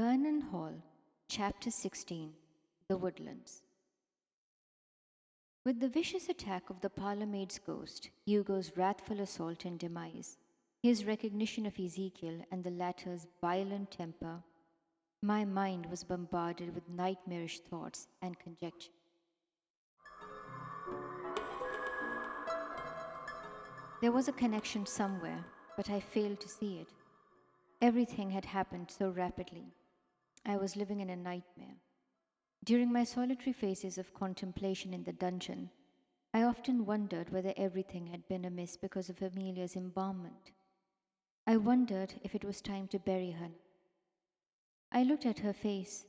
Vernon Hall, Chapter 16. The Woodlands. With the vicious attack of the parlourmaid's ghost, Hugo's wrathful assault and demise, his recognition of Ezekiel and the latter's violent temper, my mind was bombarded with nightmarish thoughts and conjecture. There was a connection somewhere, but I failed to see it. Everything had happened so rapidly. I was living in a nightmare. During my solitary phases of contemplation in the dungeon, I often wondered whether everything had been amiss because of Amelia's embalmment. I wondered if it was time to bury her. I looked at her face.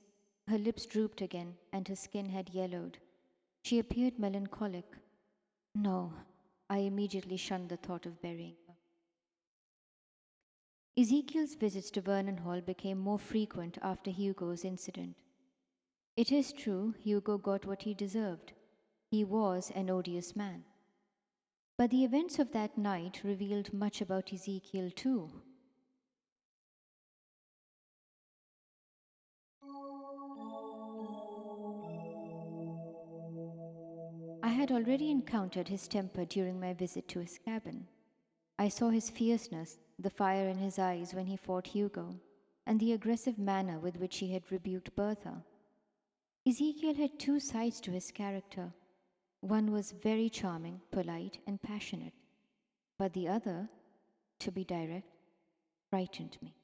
Her lips drooped again, and her skin had yellowed. She appeared melancholic. No, I immediately shunned the thought of burying her. Ezekiel's visits to Vernon Hall became more frequent after Hugo's incident. It is true, Hugo got what he deserved. He was an odious man. But the events of that night revealed much about Ezekiel too. I had already encountered his temper during my visit to his cabin. I saw his fierceness, the fire in his eyes when he fought Hugo, and the aggressive manner with which he had rebuked Bertha. Ezekiel had two sides to his character. One was very charming, polite, and passionate, but the other, to be direct, frightened me.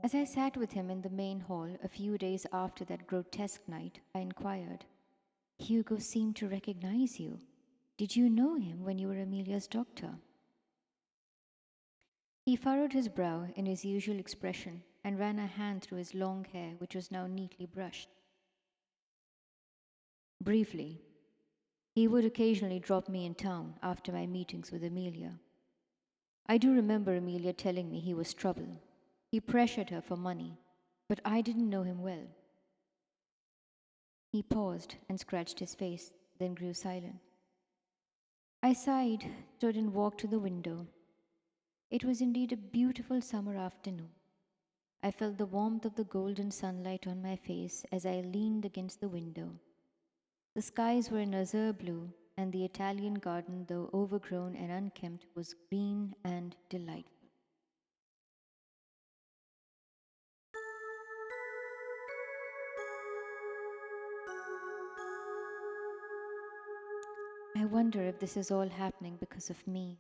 As I sat with him in the main hall a few days after that grotesque night, I inquired, Hugo seemed to recognize you. Did you know him when you were Amelia's doctor? He furrowed his brow in his usual expression and ran a hand through his long hair, which was now neatly brushed. Briefly, he would occasionally drop me in town after my meetings with Amelia. I do remember Amelia telling me he was trouble. He pressured her for money, but I didn't know him well. He paused and scratched his face, then grew silent. I sighed, stood and walked to the window. It was indeed a beautiful summer afternoon. I felt the warmth of the golden sunlight on my face as I leaned against the window. The skies were an azure blue, and the Italian garden, though overgrown and unkempt, was green and delightful. I wonder if this is all happening because of me.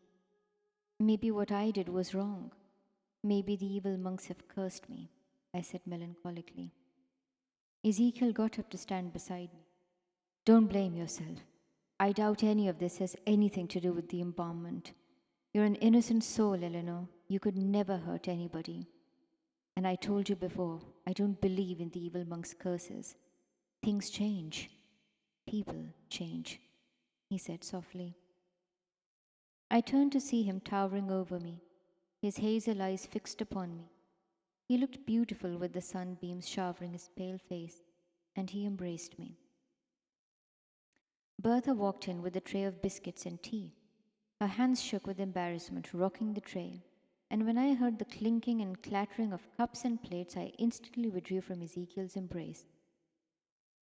Maybe what I did was wrong. Maybe the evil monks have cursed me, I said melancholically. Ezekiel got up to stand beside me. Don't blame yourself. I doubt any of this has anything to do with the embalmment. You're an innocent soul, Eleanor. You could never hurt anybody. And I told you before, I don't believe in the evil monk's curses. Things change. People change, he said softly. I turned to see him towering over me, his hazel eyes fixed upon me. He looked beautiful with the sunbeams showering his pale face, and he embraced me. Bertha walked in with a tray of biscuits and tea. Her hands shook with embarrassment, rocking the tray, and when I heard the clinking and clattering of cups and plates, I instantly withdrew from Ezekiel's embrace.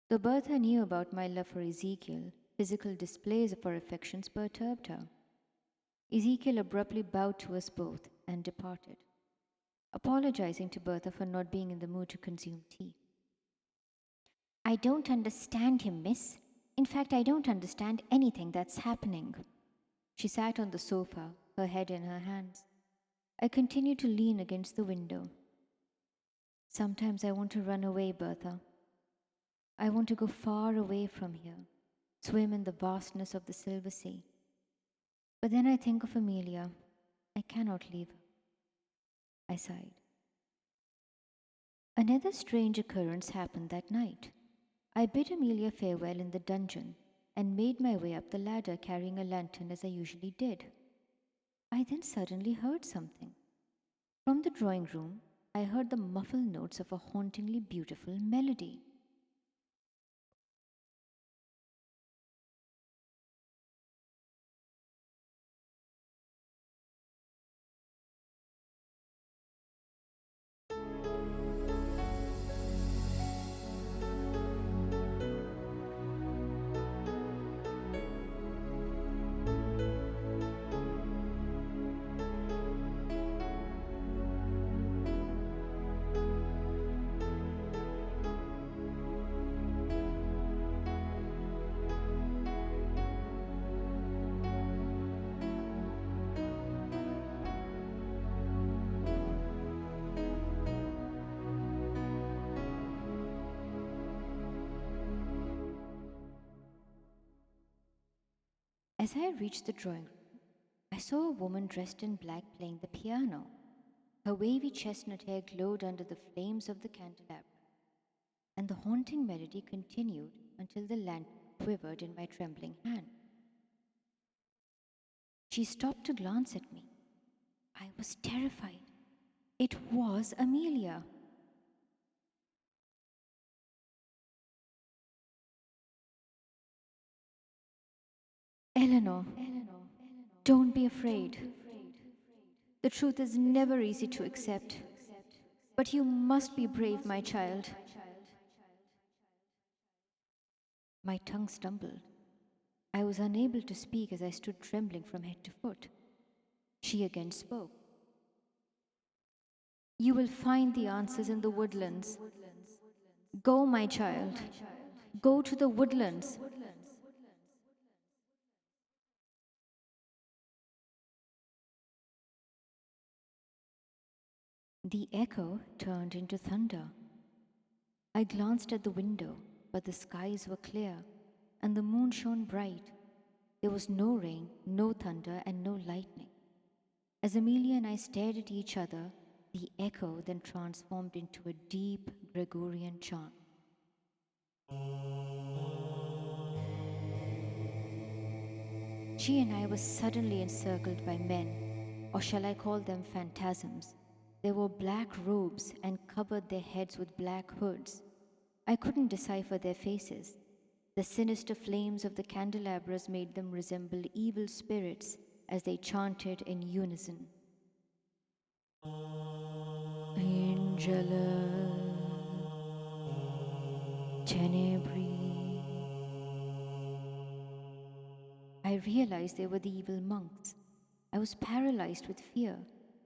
Though Bertha knew about my love for Ezekiel, physical displays of her affections perturbed her. Ezekiel abruptly bowed to us both and departed, apologizing to Bertha for not being in the mood to consume tea. I don't understand him, miss. In fact, I don't understand anything that's happening. She sat on the sofa, her head in her hands. I continued to lean against the window. Sometimes I want to run away, Bertha. I want to go far away from here, swim in the vastness of the silver sea. But then I think of Amelia. I cannot leave her. I sighed. Another strange occurrence happened that night. I bid Amelia farewell in the dungeon and made my way up the ladder carrying a lantern as I usually did. I then suddenly heard something. From the drawing room, I heard the muffled notes of a hauntingly beautiful melody. As I reached the drawing room, I saw a woman dressed in black playing the piano. Her wavy chestnut hair glowed under the flames of the candelabra, and the haunting melody continued until the lantern quivered in my trembling hand. She stopped to glance at me. I was terrified. It was Amelia. Eleanor, don't be afraid. The truth is never easy to accept. But you must be brave, my child. My tongue stumbled. I was unable to speak as I stood trembling from head to foot. She again spoke. You will find the answers in the woodlands. Go, my child. Go to the woodlands. The echo turned into thunder. I glanced at the window, but the skies were clear, and the moon shone bright. There was no rain, no thunder, and no lightning. As Amelia and I stared at each other, the echo then transformed into a deep Gregorian chant. She and I were suddenly encircled by men, or shall I call them phantasms. They wore black robes and covered their heads with black hoods. I couldn't decipher their faces. The sinister flames of the candelabras made them resemble evil spirits as they chanted in unison. Angela Tenebris. I realized they were the evil monks. I was paralyzed with fear,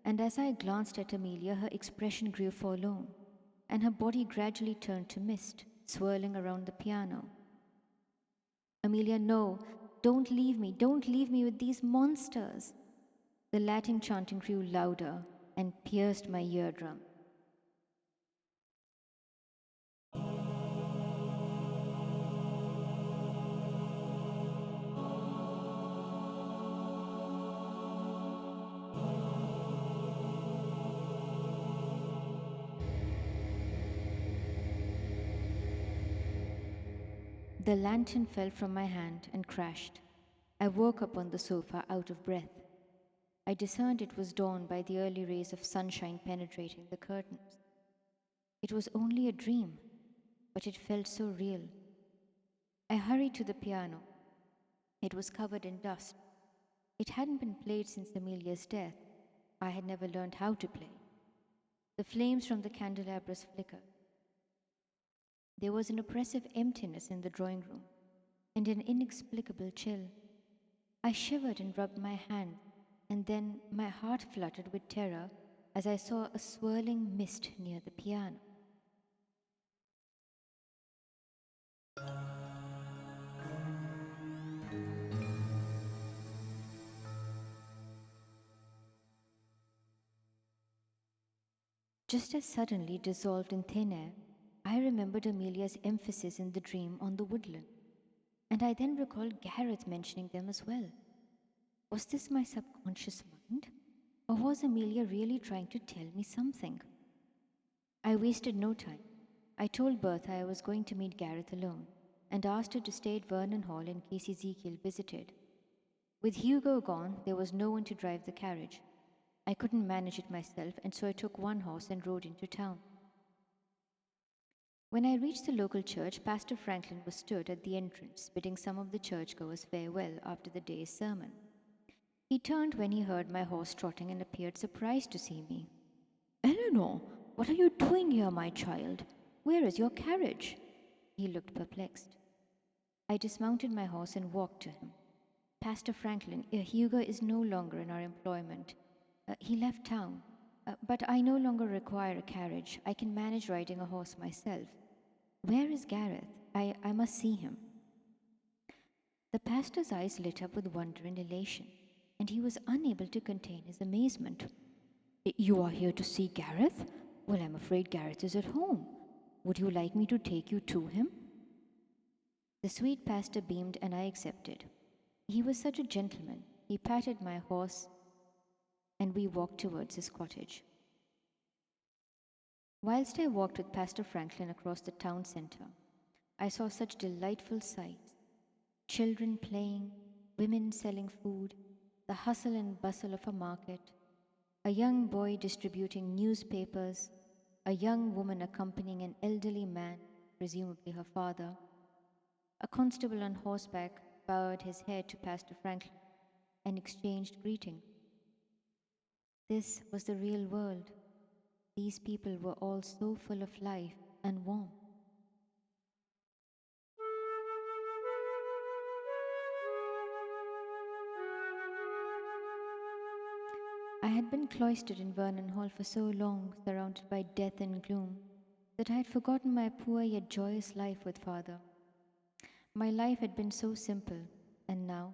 and as I glanced at Amelia, her expression grew forlorn, and her body gradually turned to mist, swirling around the piano. Amelia, no, don't leave me with these monsters. The Latin chanting grew louder and pierced my eardrum. The lantern fell from my hand and crashed. I woke up on the sofa out of breath. I discerned it was dawn by the early rays of sunshine penetrating the curtains. It was only a dream, but it felt so real. I hurried to the piano. It was covered in dust. It hadn't been played since Amelia's death. I had never learned how to play. The flames from the candelabras flickered. There was an oppressive emptiness in the drawing room, and an inexplicable chill. I shivered and rubbed my hand, and then my heart fluttered with terror as I saw a swirling mist near the piano. Just as suddenly dissolved in thin air, I remembered Amelia's emphasis in the dream on the woodland, and I then recalled Gareth mentioning them as well. Was this my subconscious mind? Or was Amelia really trying to tell me something? I wasted no time. I told Bertha I was going to meet Gareth alone and asked her to stay at Vernon Hall in case Ezekiel visited. With Hugo gone, there was no one to drive the carriage. I couldn't manage it myself, and so I took one horse and rode into town. When I reached the local church, Pastor Franklin was stood at the entrance, bidding some of the churchgoers farewell after the day's sermon. He turned when he heard my horse trotting and appeared surprised to see me. Eleanor, what are you doing here, my child? Where is your carriage? He looked perplexed. I dismounted my horse and walked to him. Pastor Franklin, Hugo is no longer in our employment. He left town. But I no longer require a carriage. I can manage riding a horse myself. Where is Gareth? I must see him. The pastor's eyes lit up with wonder and elation, and he was unable to contain his amazement. You are here to see Gareth? Well, I'm afraid Gareth is at home. Would you like me to take you to him? The sweet pastor beamed, and I accepted. He was such a gentleman. He patted my horse and we walked towards his cottage. Whilst I walked with Pastor Franklin across the town centre, I saw such delightful sights: children playing, women selling food, the hustle and bustle of a market, a young boy distributing newspapers, a young woman accompanying an elderly man, presumably her father. A constable on horseback bowed his head to Pastor Franklin and exchanged greetings. This was the real world. These people were all so full of life and warmth. I had been cloistered in Vernon Hall for so long, surrounded by death and gloom, that I had forgotten my poor yet joyous life with father. My life had been so simple, and now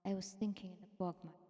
I was sinking in a quagmire.